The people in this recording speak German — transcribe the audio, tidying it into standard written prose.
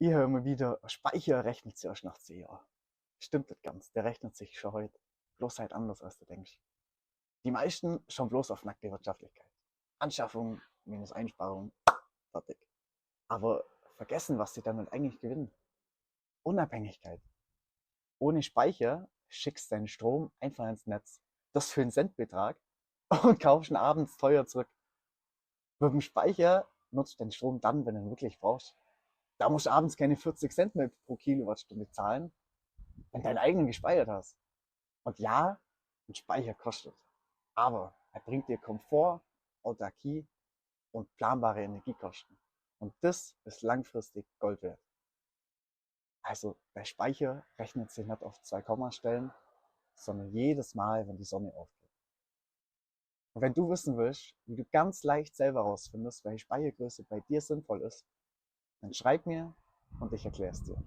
Ich höre immer wieder, Speicher rechnet sich erst nach 10 Jahren. Stimmt das ganz, der rechnet sich schon heute. Bloß halt anders, als du denkst. Die meisten schauen bloß auf nackte Wirtschaftlichkeit. Anschaffung minus Einsparung, fertig. Aber vergessen, was sie damit eigentlich gewinnen. Unabhängigkeit. Ohne Speicher schickst du deinen Strom einfach ins Netz. Das für einen Centbetrag und kaufst ihn abends teuer zurück. Mit dem Speicher nutzt du den Strom dann, wenn du ihn wirklich brauchst. Da musst du abends keine 40 Cent mehr pro Kilowattstunde zahlen, wenn du deinen eigenen gespeichert hast. Und ja, ein Speicher kostet. Aber er bringt dir Komfort, Autarkie und planbare Energiekosten. Und das ist langfristig Gold wert. Also der Speicher rechnet sich nicht auf 2 Kommastellen, sondern jedes Mal, wenn die Sonne aufgeht. Und wenn du wissen willst, wie du ganz leicht selber herausfindest, welche Speichergröße bei dir sinnvoll ist, dann schreib mir und ich erkläre es dir.